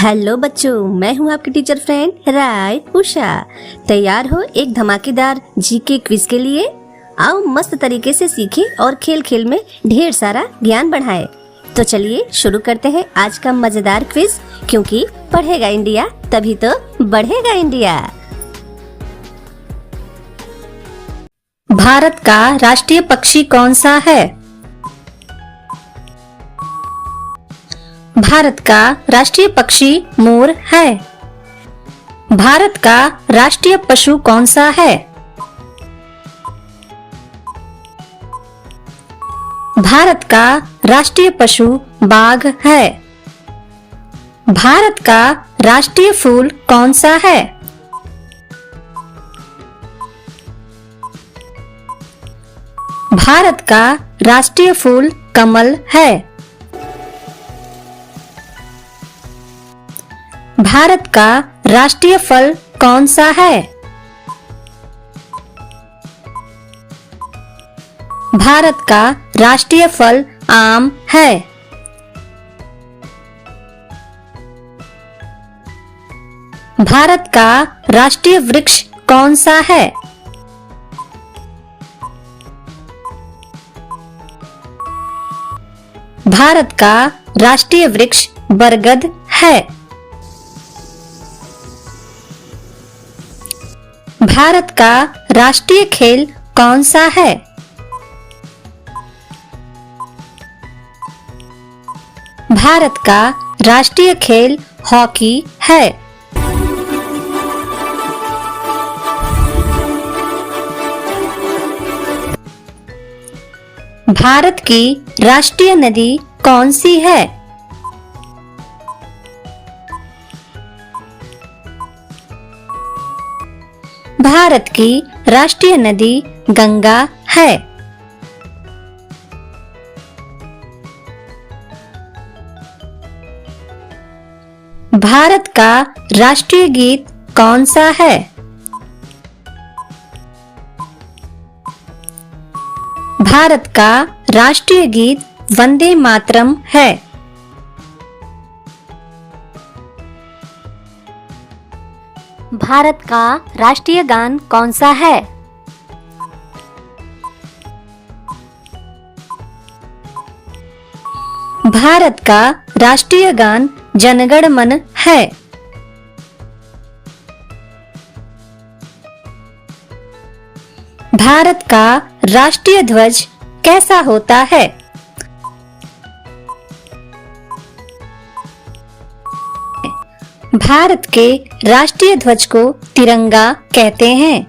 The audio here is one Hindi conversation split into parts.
हेलो बच्चों, मैं हूँ आपकी टीचर फ्रेंड राय उषा। तैयार हो एक धमाकेदार जीके क्विज के लिए? आओ मस्त तरीके से सीखें और खेल खेल में ढेर सारा ज्ञान बढ़ाएं। तो चलिए शुरू करते हैं आज का मजेदार क्विज, क्योंकि पढ़ेगा इंडिया तभी तो बढ़ेगा इंडिया। भारत का राष्ट्रीय पक्षी कौन सा है? भारत का राष्ट्रीय पक्षी मोर है। भारत का राष्ट्रीय पशु कौन सा है? भारत का राष्ट्रीय पशु बाघ है। भारत का राष्ट्रीय फूल कौन सा है? भारत का राष्ट्रीय फूल कमल है। भारत का राष्ट्रीय फल कौन सा है? भारत का राष्ट्रीय फल आम है। भारत का राष्ट्रीय वृक्ष कौन सा है? भारत का राष्ट्रीय वृक्ष बरगद है। भारत का राष्ट्रीय खेल कौन सा है? भारत का राष्ट्रीय खेल हॉकी है। भारत की राष्ट्रीय नदी कौन सी है? भारत की राष्ट्रीय नदी गंगा है। भारत का राष्ट्रीय गीत कौन सा है? भारत का राष्ट्रीय गीत वंदे मातरम है। भारत का राष्ट्रीय गान कौन सा है? भारत का राष्ट्रीय गान जनगण मन है। भारत का राष्ट्रीय ध्वज कैसा होता है? भारत के राष्ट्रीय ध्वज को तिरंगा कहते हैं।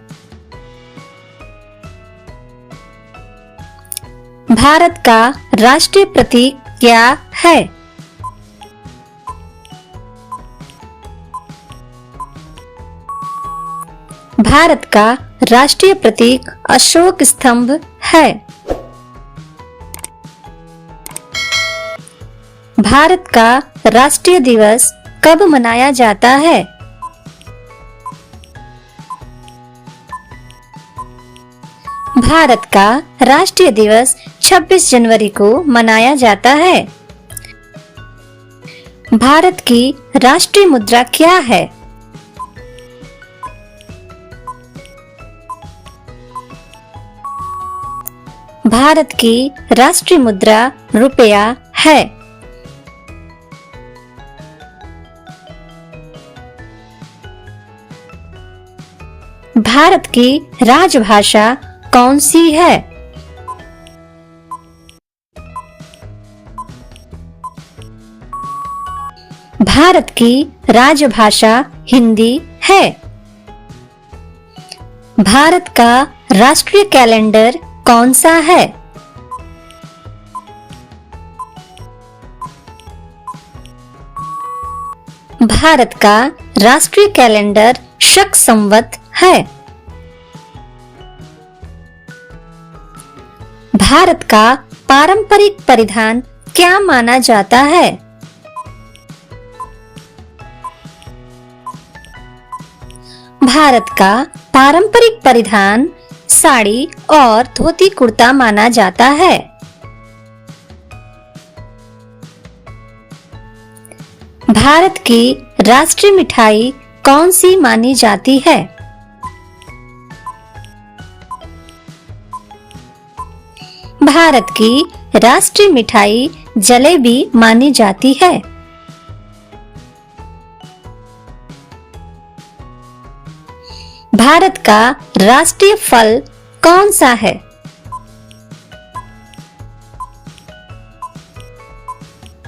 भारत का राष्ट्रीय प्रतीक क्या है? भारत का राष्ट्रीय प्रतीक अशोक स्तंभ है। भारत का राष्ट्रीय दिवस कब मनाया जाता है? भारत का राष्ट्रीय दिवस 26 जनवरी को मनाया जाता है। भारत की राष्ट्रीय मुद्रा क्या है? भारत की राष्ट्रीय मुद्रा रुपया है। भारत की राजभाषा कौन सी है? भारत की राजभाषा हिंदी है। भारत का राष्ट्रीय कैलेंडर कौन सा है? भारत का राष्ट्रीय कैलेंडर शक संवत है। भारत का पारंपरिक परिधान क्या माना जाता है? भारत का पारंपरिक परिधान साड़ी और धोती कुर्ता माना जाता है। भारत की राष्ट्रीय मिठाई कौन सी मानी जाती है? भारत की राष्ट्रीय मिठाई जलेबी मानी जाती है। भारत का राष्ट्रीय फल कौन सा है?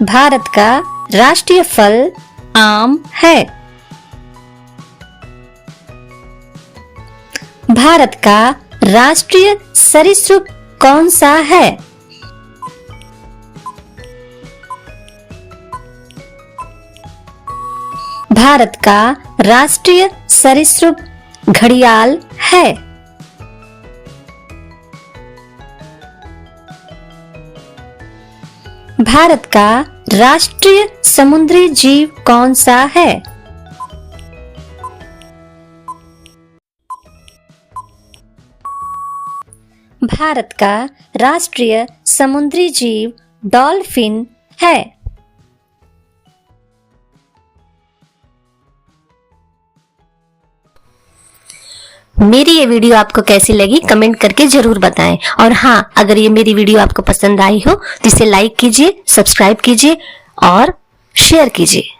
भारत का राष्ट्रीय फल आम है। भारत का राष्ट्रीय सरीसृप कौन सा है? भारत का राष्ट्रीय सरीसृप घड़ियाल है। भारत का राष्ट्रीय समुद्री जीव कौन सा है? भारत का राष्ट्रीय समुद्री जीव डॉल्फिन है। मेरी ये वीडियो आपको कैसी लगी कमेंट करके जरूर बताएं। और हाँ, अगर ये मेरी वीडियो आपको पसंद आई हो तो इसे लाइक कीजिए, सब्सक्राइब कीजिए और शेयर कीजिए।